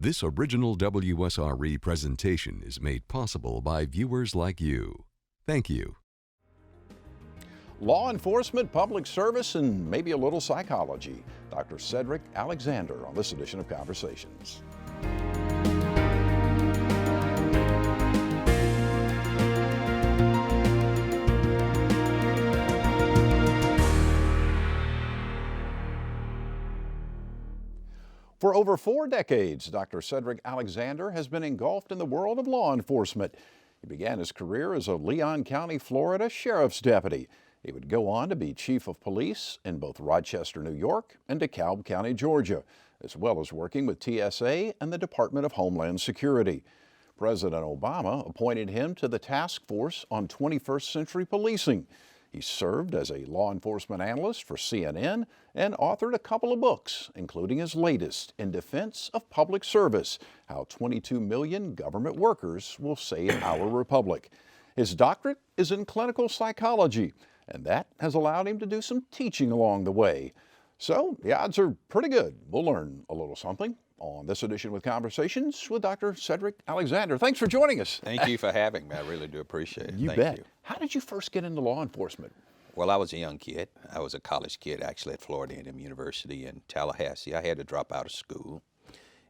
This original WSRE presentation is made possible by viewers like you. Thank you. Law enforcement, public service, and maybe a little psychology. Dr. Cedric Alexander on this edition of Conversations. For over 4 decades, Dr. Cedric Alexander has been engulfed in the world of law enforcement. He began his career as a Leon County, Florida sheriff's deputy. He would go on to be chief of police in both Rochester, New York and DeKalb County, Georgia, as well as working with TSA and the Department of Homeland Security. President Obama appointed him to the task force on 21st century policing. He served as a law enforcement analyst for CNN and authored a couple of books, including his latest, In Defense of Public Service, How 22 Million Government Workers Will Save Our Republic. His doctorate is in clinical psychology, and that has allowed him to do some teaching along the way. So the odds are pretty good we'll learn a little something on this edition with Conversations with Dr. Cedric Alexander. Thanks for joining us. Thank you for having me. I really do appreciate it. You bet. How did you first get into law enforcement? Well, I was a young kid. I was a college kid actually at Florida A&M University in Tallahassee. I had to drop out of school,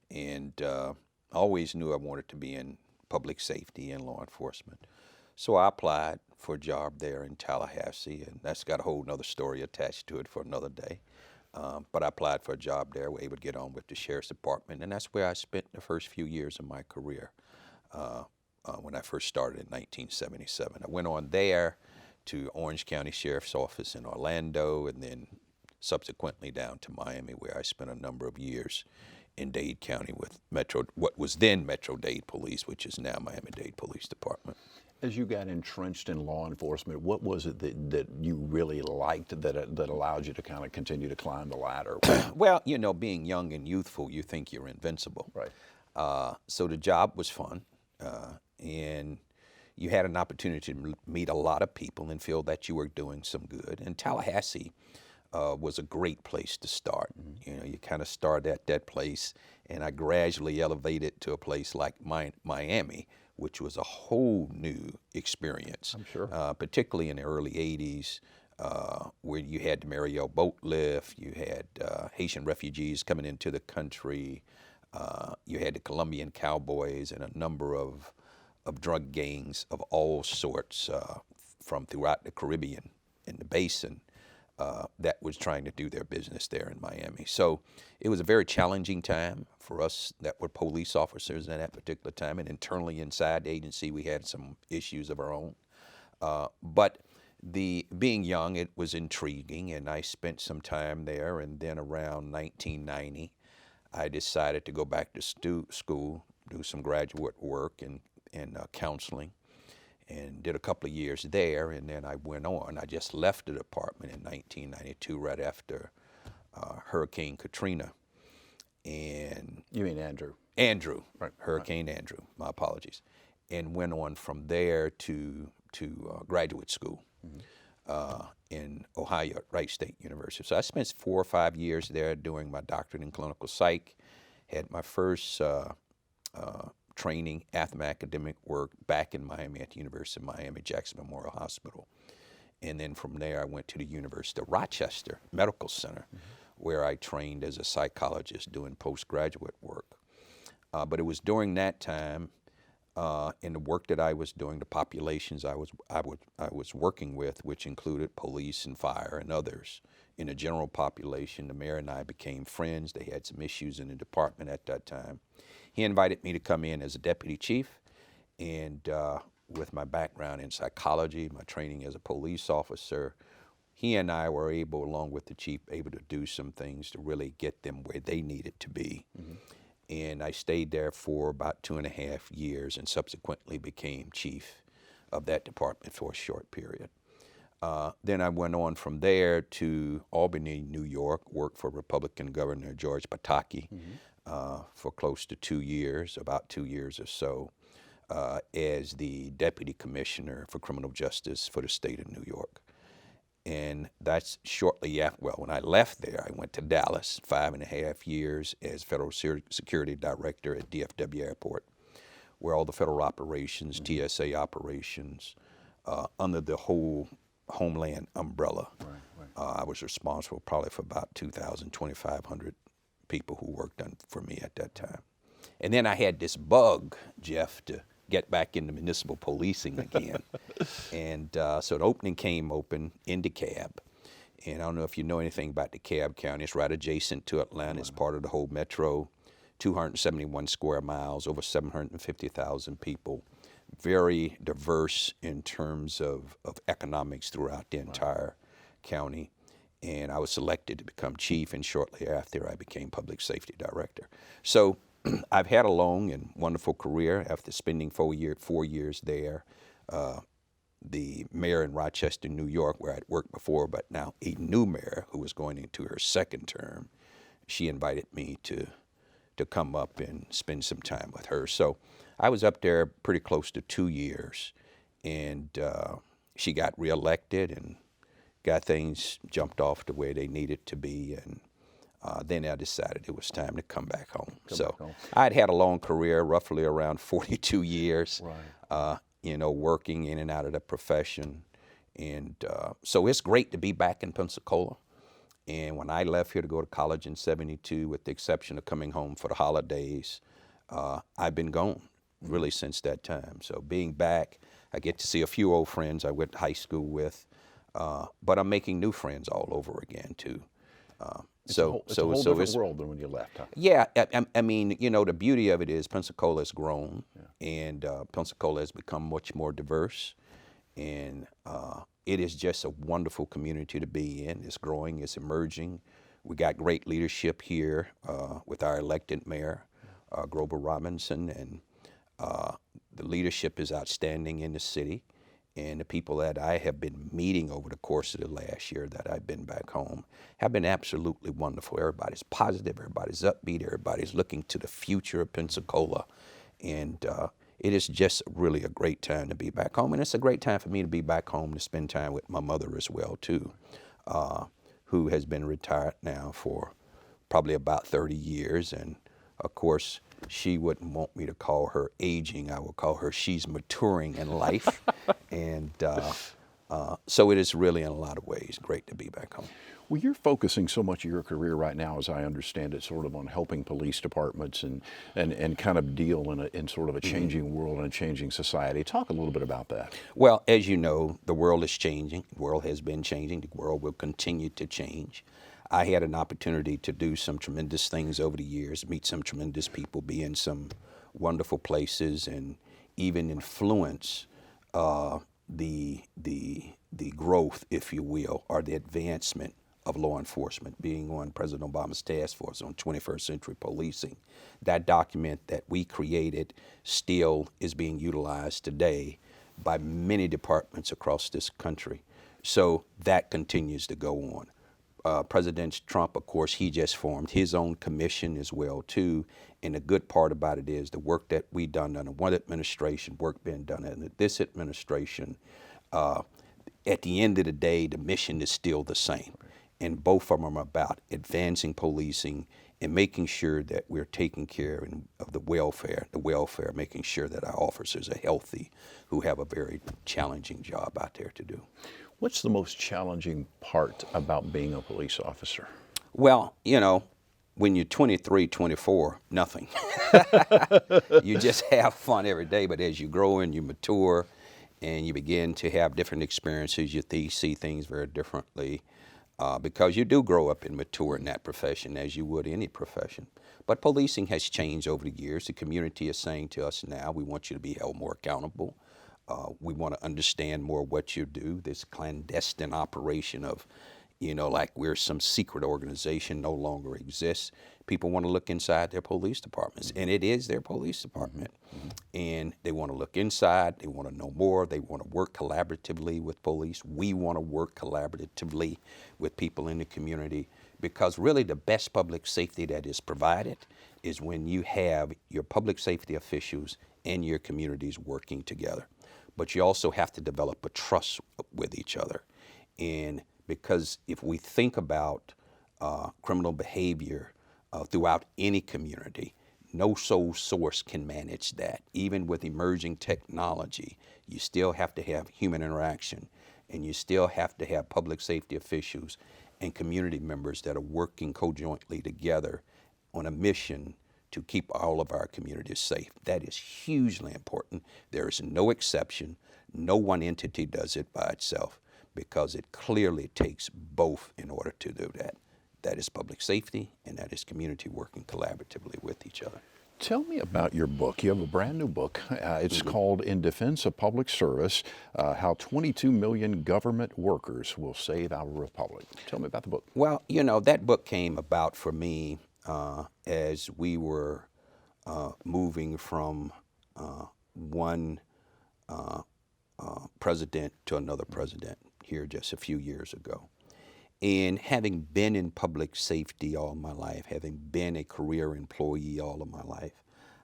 and I always knew I wanted to be in public safety and law enforcement. So I applied for a job there in Tallahassee, and that's got a whole nother story attached to it for another day. But I applied for a job there, was able to get on with the Sheriff's Department, and that's where I spent the first few years of my career when I first started in 1977. I went on there to Orange County Sheriff's Office in Orlando, and then subsequently down to Miami, where I spent a number of years in Dade County with what was then Metro Dade Police, which is now Miami-Dade Police Department. As you got entrenched in law enforcement, what was it that you really liked that allowed you to kind of continue to climb the ladder? Well, you know, being young and youthful, you think you're invincible. Right. So the job was fun, and you had an opportunity to meet a lot of people and feel that you were doing some good. And Tallahassee was a great place to start. Mm-hmm. You know, you kind of start at that place, and I gradually elevated to a place like Miami, which was a whole new experience. I'm sure. Particularly in the early 80s, where you had the Mariel boat lift, you had Haitian refugees coming into the country, you had the Colombian cowboys and a number of drug gangs of all sorts from throughout the Caribbean and the basin that was trying to do their business there in Miami. So it was a very challenging time for us that were police officers at that particular time, and internally inside the agency we had some issues of our own. But being young, it was intriguing, and I spent some time there, and then around 1990 I decided to go back to school, do some graduate work in counseling, and did a couple of years there, and then I went on. I just left the department in 1992 right after Hurricane Katrina. And you mean Andrew? Andrew, right. Hurricane right. Andrew, my apologies. And went on from there to graduate school in Ohio at Wright State University. So I spent 4 or 5 years there doing my doctorate in clinical psych, had my first training, academic work back in Miami at the University of Miami, Jackson Memorial Hospital. And then from there, I went to the University of Rochester Medical Center, where I trained as a psychologist doing postgraduate work. But it was during that time, in the work that I was doing, the populations I was working with, which included police and fire and others. In the general population, the mayor and I became friends. They had some issues in the department at that time. He invited me to come in as a deputy chief, and with my background in psychology, my training as a police officer, he and I were able, along with the chief, able to do some things to really get them where they needed to be. Mm-hmm. And I stayed there for about 2.5 years and subsequently became chief of that department for a short period. Then I went on from there to Albany, New York, worked for Republican Governor George Pataki for close to 2 years, about 2 years or so, as the Deputy Commissioner for Criminal Justice for the state of New York. And that's shortly after, well, when I left there, I went to Dallas, 5.5 years as Federal Security Director at DFW Airport, where all the federal operations, TSA operations, under the whole Homeland umbrella. I was responsible probably for about 2,000, 2,500 people who worked for me at that time. And then I had this bug, Jeff, to get back into municipal policing again. And so the opening came open in DeKalb. And I don't know if you know anything about DeKalb County. It's right adjacent to Atlanta. It's part of the whole metro, 271 square miles, over 750,000 people. Very diverse in terms of economics throughout the entire county. And I was selected to become chief, and shortly after I became public safety director. So I've had a long and wonderful career after spending 4 years there. The mayor in Rochester, New York, where I'd worked before, but now a new mayor who was going into her second term, she invited me to come up and spend some time with her. So I was up there pretty close to 2 years, and she got reelected and got things jumped off the way they needed to be, and then I decided it was time to come back home. I'd had a long career, roughly around 42 years, working in and out of the profession. And so it's great to be back in Pensacola. And when I left here to go to college in '72, with the exception of coming home for the holidays, I've been gone really since that time. So being back, I get to see a few old friends I went to high school with, but I'm making new friends all over again too. It's a whole different world than when you left, huh? Yeah, I mean, the beauty of it is Pensacola has grown, and Pensacola has become much more diverse, and it is just a wonderful community to be in. It's growing, it's emerging. We got great leadership here with our elected mayor, Grover Robinson, and the leadership is outstanding in the city. And the people that I have been meeting over the course of the last year that I've been back home have been absolutely wonderful. Everybody's positive, everybody's upbeat, everybody's looking to the future of Pensacola. And it is just really a great time to be back home. And it's a great time for me to be back home to spend time with my mother as well, too, who has been retired now for probably about 30 years. And, of course, she wouldn't want me to call her aging. I would call her she's maturing in life. And so it is really, in a lot of ways, great to be back home. Well, you're focusing so much of your career right now, as I understand it, sort of on helping police departments and kind of deal in sort of a changing world and a changing society. Talk a little bit about that. Well, as you know, the world is changing. The world has been changing. The world will continue to change. I had an opportunity to do some tremendous things over the years, meet some tremendous people, be in some wonderful places, and even influence the growth, if you will, or the advancement of law enforcement, being on President Obama's task force on 21st century policing. That document that we created still is being utilized today by many departments across this country. So that continues to go on. President Trump, of course, he just formed his own commission as well, too. And the good part about it is the work that we done under one administration, work being done under this administration, at the end of the day, the mission is still the same. And both of them are about advancing policing and making sure that we're taking care of the welfare, making sure that our officers are healthy, who have a very challenging job out there to do. What's the most challenging part about being a police officer? Well, when you're 23, 24, nothing. You just have fun every day, but as you grow and you mature and you begin to have different experiences, you see things very differently because you do grow up and mature in that profession as you would any profession. But policing has changed over the years. The community is saying to us now, we want you to be held more accountable. We want to understand more what you do. This clandestine operation of, like we're some secret organization no longer exists. People want to look inside their police departments, and it is their police department. And they want to look inside. They want to know more. They want to work collaboratively with police. We want to work collaboratively with people in the community because really the best public safety that is provided is when you have your public safety officials and your communities working together. But you also have to develop a trust with each other. And because if we think about criminal behavior throughout any community, no sole source can manage that. Even with emerging technology, you still have to have human interaction, and you still have to have public safety officials and community members that are working conjointly together on a mission to keep all of our communities safe. That is hugely important. There is no exception. No one entity does it by itself, because it clearly takes both in order to do that. That is public safety, and that is community working collaboratively with each other. Tell me about your book. You have a brand new book. It's called In Defense of Public Service, How 22 Million Government Workers Will Save Our Republic. Tell me about the book. Well, you know, that book came about for me as we were moving from one president to another president here just a few years ago. And having been in public safety all my life, having been a career employee all of my life,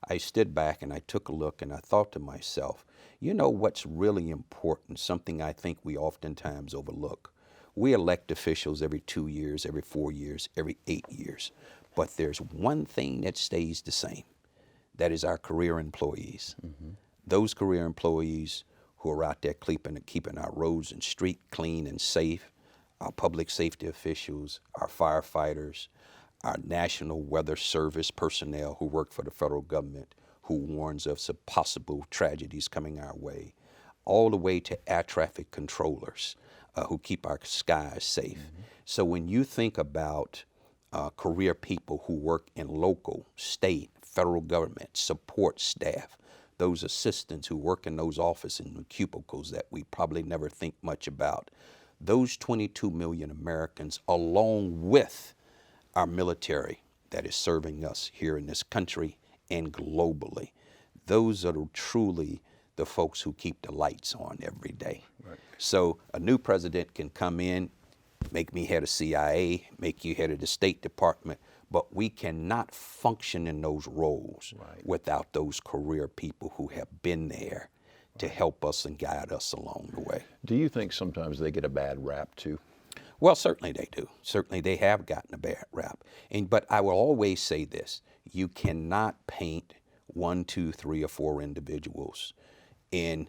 I stood back and I took a look and I thought to myself, you know what's really important, something I think we oftentimes overlook. We elect officials every 2 years, every 4 years, every 8 years. But there's one thing that stays the same. That is our career employees. Those career employees who are out there keeping our roads and streets clean and safe, our public safety officials, our firefighters, our National Weather Service personnel who work for the federal government, who warns us of possible tragedies coming our way, all the way to air traffic controllers who keep our skies safe. So when you think about career people who work in local, state, federal government, support staff, those assistants who work in those offices and cubicles that we probably never think much about, those 22 million Americans, along with our military that is serving us here in this country and globally, those are truly the folks who keep the lights on every day. Right. So a new president can come in, make me head of CIA, make you head of the State Department, but we cannot function in those roles without those career people who have been there to help us and guide us along the way. Do you think sometimes they get a bad rap too? Well, certainly they do. Certainly they have gotten a bad rap. But I will always say this, you cannot paint 1, 2, 3, or 4 individuals and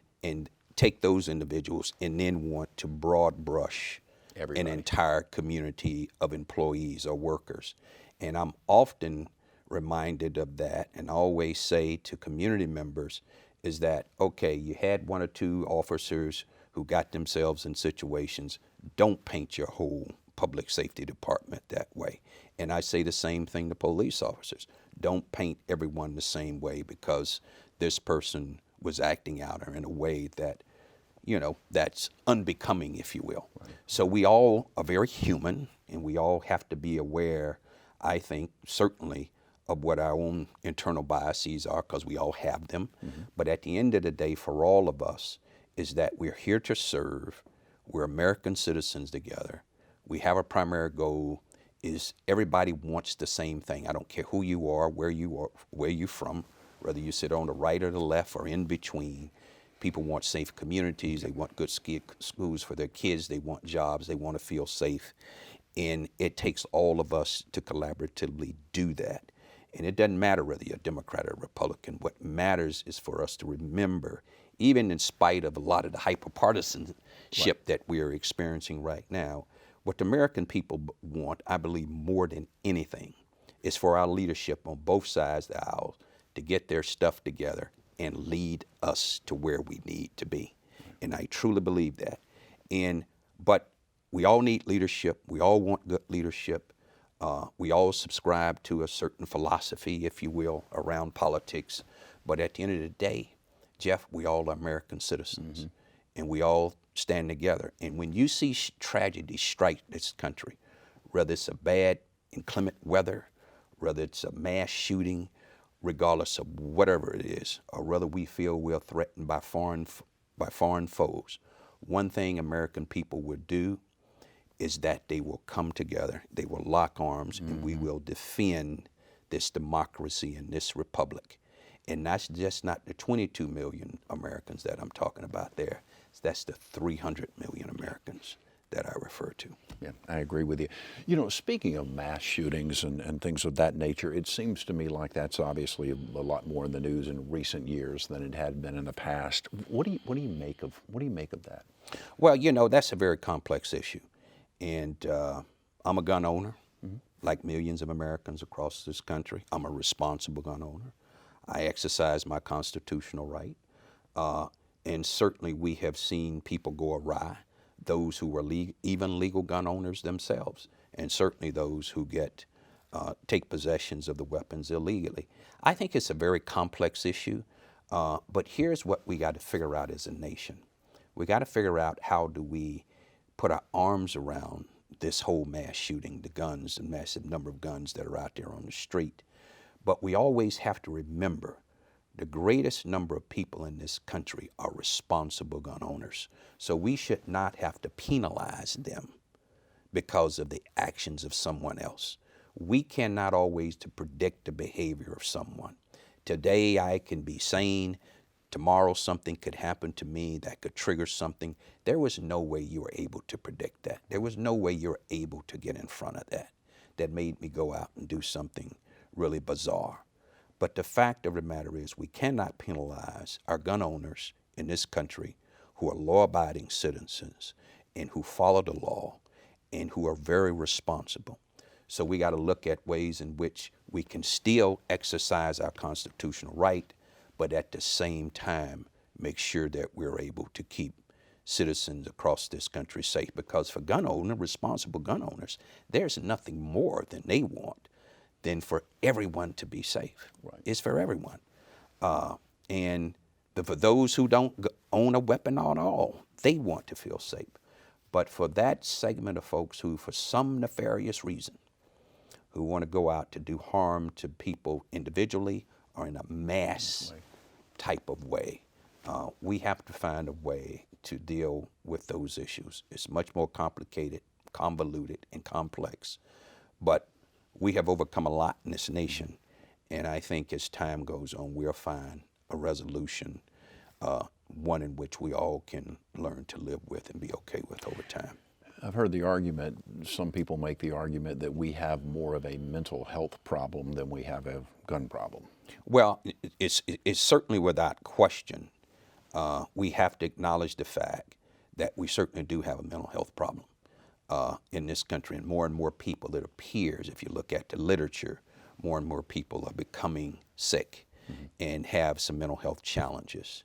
take those individuals and then want to broad brush an entire community of employees or workers. And I'm often reminded of that, and I always say to community members is that, okay, you had 1 or 2 officers who got themselves in situations. Don't paint your whole public safety department that way. And I say the same thing to police officers. Don't paint everyone the same way because this person was acting out or in a way that, you know, that's unbecoming, if you will. Right. So we all are very human, and we all have to be aware, I think, certainly, of what our own internal biases are, because we all have them. But at the end of the day, for all of us, is that we're here to serve. We're American citizens together. We have a primary goal is everybody wants the same thing. I don't care who you are, where you're from, whether you sit on the right or the left or in between. People want safe communities. They want good schools for their kids. They want jobs. They want to feel safe. And it takes all of us to collaboratively do that. And it doesn't matter whether you're a Democrat or Republican. What matters is for us to remember, even in spite of a lot of the hyper-partisanship that we are experiencing right now, what the American people want, I believe more than anything, is for our leadership on both sides of the aisle to get their stuff together and lead us to where we need to be. And I truly believe that. But we all need leadership. We all want good leadership. We all subscribe to a certain philosophy, if you will, around politics. But at the end of the day, Jeff, we all are American citizens, and we all stand together. And when you see tragedy strike this country, whether it's a bad inclement weather, whether it's a mass shooting, regardless of whatever it is, or whether we feel we're threatened by foreign foes, one thing American people would do is that they will come together, they will lock arms, and we will defend this democracy and this republic. And that's just not the 22 million Americans that I'm talking about there. That's the 300 million Americans that I refer to. Yeah, I agree with you. You know, speaking of mass shootings and things of that nature, it seems to me like that's obviously a lot more in the news in recent years than it had been in the past. What do you make of that? Well, you know, that's a very complex issue, and I'm a gun owner, like millions of Americans across this country. I'm a responsible gun owner. I exercise my constitutional right, and certainly we have seen people go awry. Those who were even legal gun owners themselves, and certainly those who take possessions of the weapons illegally. I think it's a very complex issue, but here's what we got to figure out as a nation. We got to figure out how do we put our arms around this whole mass shooting, the guns, the massive number of guns that are out there on the street. But we always have to remember the greatest number of people in this country are responsible gun owners. So we should not have to penalize them because of the actions of someone else. We cannot always predict the behavior of someone. Today I can be sane. Tomorrow something could happen to me that could trigger something. There was no way you were able to predict that. There was no way you were able to get in front of that. That made me go out and do something really bizarre. But the fact of the matter is we cannot penalize our gun owners in this country who are law-abiding citizens and who follow the law and who are very responsible. So we got to look at ways in which we can still exercise our constitutional right, but at the same time make sure that we're able to keep citizens across this country safe. Because for responsible gun owners, there's nothing more than they want than for everyone to be safe. Right. It's for everyone. And for those who don't own a weapon at all, they want to feel safe. But for that segment of folks who, for some nefarious reason, who want to go out to do harm to people individually or in a mass type of way, we have to find a way to deal with those issues. It's much more complicated, convoluted, and complex. But we have overcome a lot in this nation, and I think as time goes on, we'll find a resolution, one in which we all can learn to live with and be okay with over time. I've heard the argument, some people make the argument that we have more of a mental health problem than we have a gun problem. Well, it's certainly without question. We have to acknowledge the fact that we certainly do have a mental health problem in this country, and more people, it appears, if you look at the literature, more and more people are becoming sick and have some mental health challenges.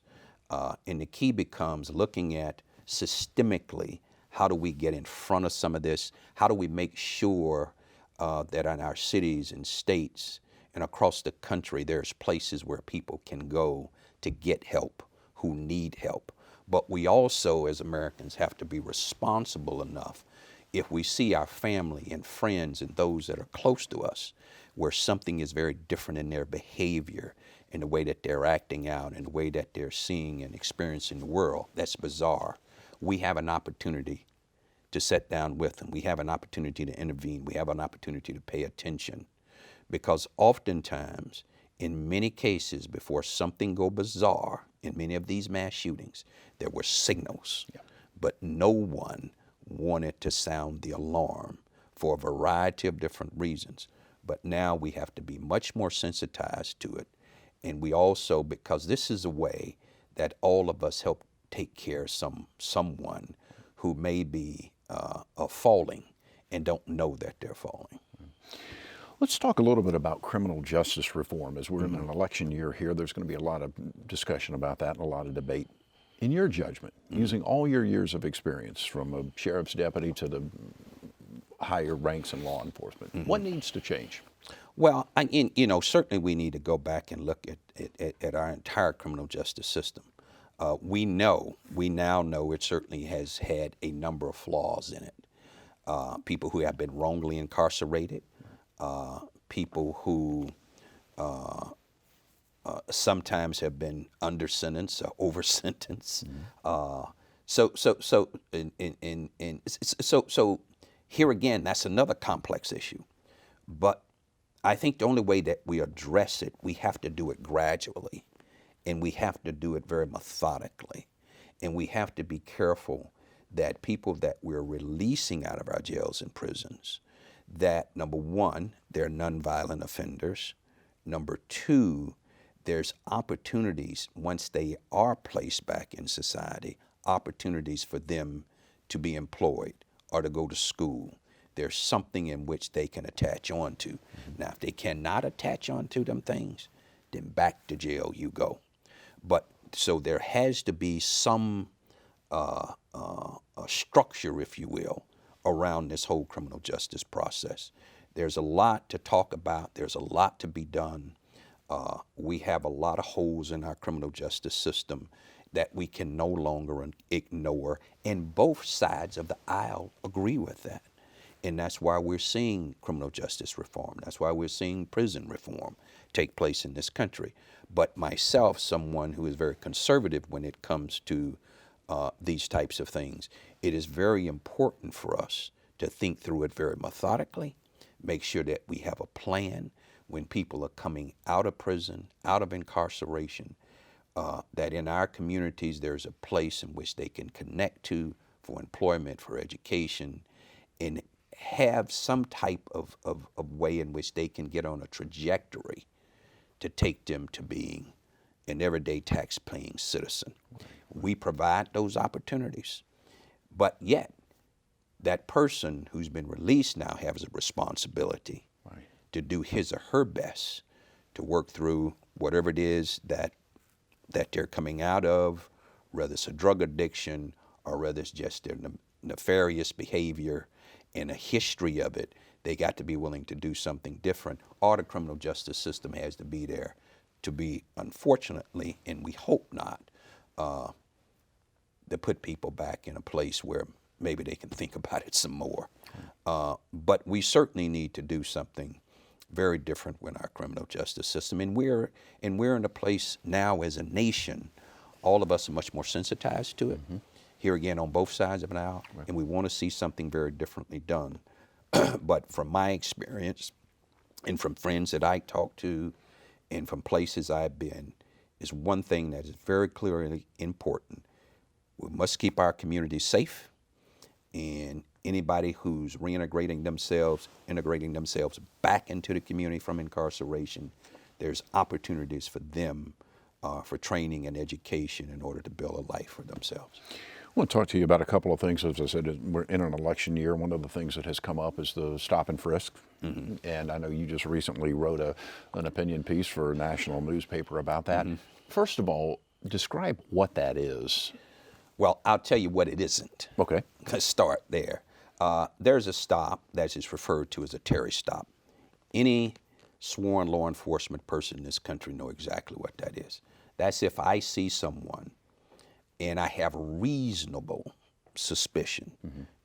And the key becomes looking at systemically, how do we get in front of some of this? How do we make sure that in our cities and states and across the country, there's places where people can go to get help who need help? But we also, as Americans, have to be responsible enough if we see our family and friends and those that are close to us where something is very different in their behavior, in the way that they're acting out, in the way that they're seeing and experiencing the world, that's bizarre. We have an opportunity to sit down with them. We have an opportunity to intervene. We have an opportunity to pay attention. Because oftentimes, in many cases, before something go bizarre, in many of these mass shootings, there were signals. Yeah. But no one wanted to sound the alarm for a variety of different reasons. But now we have to be much more sensitized to it. And we also, because this is a way that all of us help take care of someone who may be falling and don't know that they're falling. Let's talk a little bit about criminal justice reform. As we're in an election year here, there's going to be a lot of discussion about that and a lot of debate. In your judgment, using all your years of experience from a sheriff's deputy to the higher ranks in law enforcement, what needs to change? Well, certainly we need to go back and look at our entire criminal justice system. We now know it certainly has had a number of flaws in it. People who have been wrongly incarcerated, people who sometimes have been under sentence or over sentence. So here again, that's another complex issue. But I think the only way that we address it, we have to do it gradually, and we have to do it very methodically, and we have to be careful that people that we're releasing out of our jails and prisons, that number one, they're nonviolent offenders. Number two, there's opportunities once they are placed back in society, opportunities for them to be employed or to go to school. There's something in which they can attach on to. Now, if they cannot attach on to them things, then back to jail you go. But so there has to be some structure, if you will, around this whole criminal justice process. There's a lot to talk about. There's a lot to be done. We have a lot of holes in our criminal justice system that we can no longer ignore, and both sides of the aisle agree with that. And that's why we're seeing criminal justice reform. That's why we're seeing prison reform take place in this country. But myself, someone who is very conservative when it comes to these types of things, it is very important for us to think through it very methodically, make sure that we have a plan when people are coming out of prison, out of incarceration, that in our communities there's a place in which they can connect to for employment, for education, and have some type of way in which they can get on a trajectory to take them to being an everyday tax-paying citizen. We provide those opportunities, but yet that person who's been released now has a responsibility to do his or her best to work through whatever it is that they're coming out of, whether it's a drug addiction or whether it's just their nefarious behavior and a history of it. They got to be willing to do something different, or the criminal justice system has to be there to be, unfortunately, and we hope not, to put people back in a place where maybe they can think about it some more. But we certainly need to do something very different with our criminal justice system. And we're in a place now as a nation, all of us are much more sensitized to it. Here again on both sides of an aisle, and we want to see something very differently done. But from my experience and from friends that I talk to and from places I've been, is one thing that is very clearly important. We must keep our communities safe, and anybody who's integrating themselves back into the community from incarceration, there's opportunities for them for training and education in order to build a life for themselves. I want to talk to you about a couple of things. As I said, we're in an election year. One of the things that has come up is the stop and frisk. And I know you just recently wrote an opinion piece for a national newspaper about that. First of all, describe what that is. Well, I'll tell you what it isn't. Okay. Let's start there. There's a stop that is referred to as a Terry stop. Any sworn law enforcement person in this country know exactly what that is. That's if I see someone and I have reasonable suspicion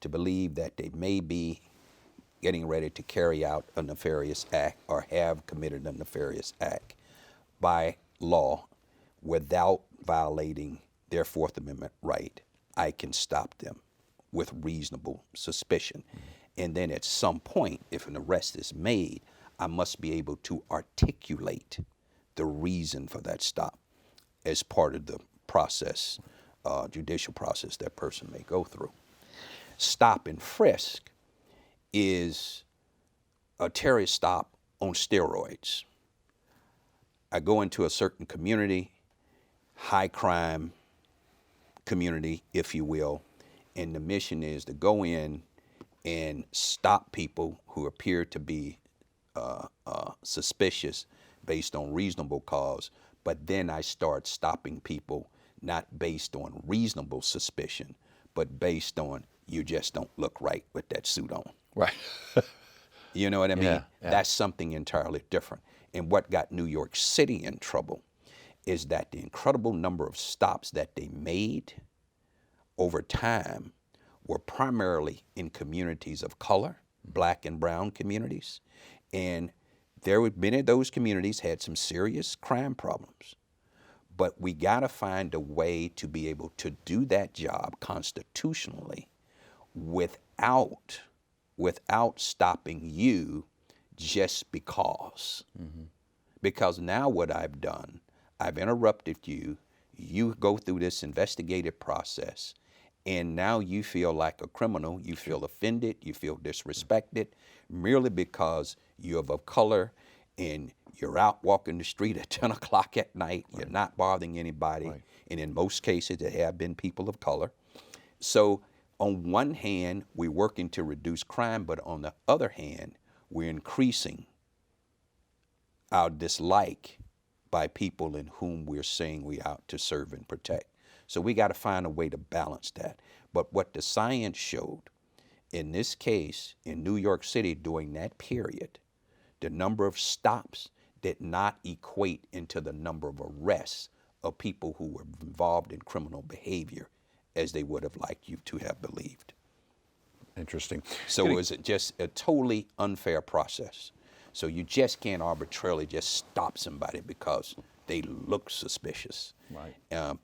to believe that they may be getting ready to carry out a nefarious act or have committed a nefarious act by law without violating their Fourth Amendment right, I can stop them with reasonable suspicion. And then at some point, if an arrest is made, I must be able to articulate the reason for that stop as part of the process, judicial process that person may go through. Stop and frisk is a Terry stop on steroids. I go into a certain community, high crime community, if you will, and the mission is to go in and stop people who appear to be suspicious based on reasonable cause, but then I start stopping people not based on reasonable suspicion, but based on you just don't look right with that suit on. Right. You know what I mean? Yeah. That's something entirely different. And what got New York City in trouble is that the incredible number of stops that they made over time were primarily in communities of color, black and brown communities. And many of those communities had some serious crime problems. But we gotta find a way to be able to do that job constitutionally without stopping you just because. Because now what I've done, I've interrupted you, you go through this investigative process, And now you feel like a criminal, you feel offended, you feel disrespected, merely because you're of color and you're out walking the street at 10 o'clock at night, you're not bothering anybody, and in most cases there have been people of color. So on one hand, we're working to reduce crime, but on the other hand, we're increasing our dislike by people in whom we're saying we're out to serve and protect. So we got to find a way to balance that. But what the science showed, in this case, in New York City during that period, the number of stops did not equate into the number of arrests of people who were involved in criminal behavior as they would have liked you to have believed. Interesting. So it was just a totally unfair process. So you just can't arbitrarily just stop somebody because they look suspicious. Right.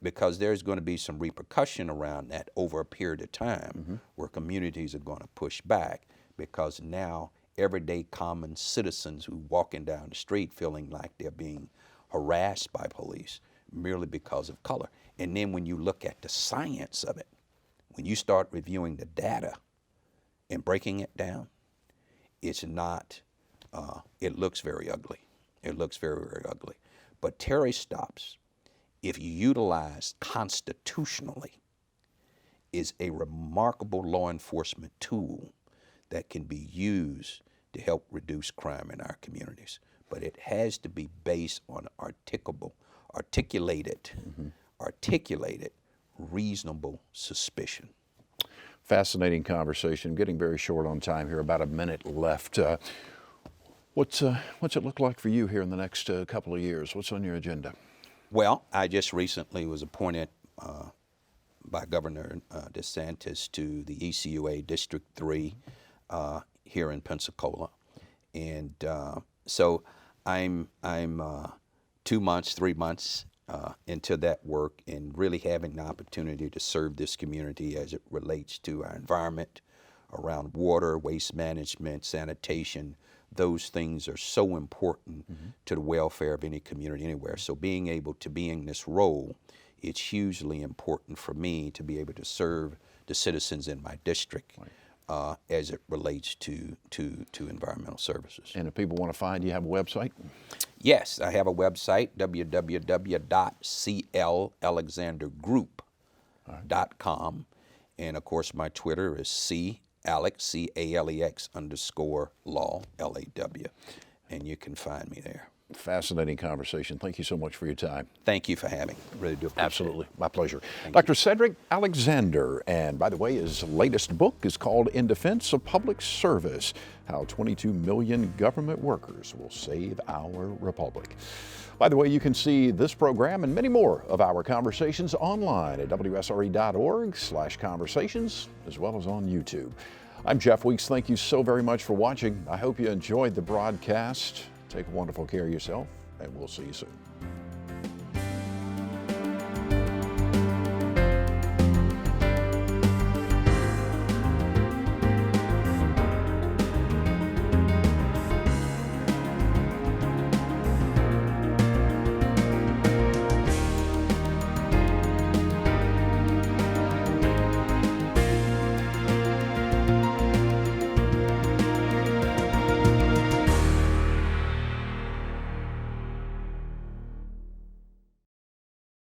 Because there's going to be some repercussion around that over a period of time where communities are going to push back, because now everyday common citizens who walking down the street feeling like they're being harassed by police merely because of color. And then when you look at the science of it, when you start reviewing the data and breaking it down, it's not, it looks very ugly. It looks very, very ugly. But Terry stops, if utilized constitutionally, is a remarkable law enforcement tool that can be used to help reduce crime in our communities. But it has to be based on articulated, reasonable suspicion. Fascinating conversation. Getting very short on time here, about a minute left. What's it look like for you here in the next couple of years? What's on your agenda? Well, I just recently was appointed by Governor DeSantis to the ECUA District 3 here in Pensacola. And so I'm 2 months, 3 months into that work, and really having the opportunity to serve this community as it relates to our environment, around water, waste management, sanitation. Those things are so important to the welfare of any community anywhere. So being able to be in this role, it's hugely important for me to be able to serve the citizens in my district as it relates to environmental services. And if people want to find you, have a website? Yes, I have a website, www.clalexandergroup.com. And of course, my Twitter is Alex, CALEX _ law, LAW. And you can find me there. Fascinating conversation. Thank you so much for your time. Thank you for having me. Really do appreciate Absolutely. it. My pleasure. Thank Dr. Cedric Alexander. And by the way, his latest book is called In Defense of Public Service: How 22 Million Government Workers Will Save Our Republic. By the way, you can see this program and many more of our conversations online at WSRE.org/conversations, as well as on YouTube. I'm Jeff Weeks. Thank you so very much for watching. I hope you enjoyed the broadcast. Take wonderful care of yourself, and we'll see you soon.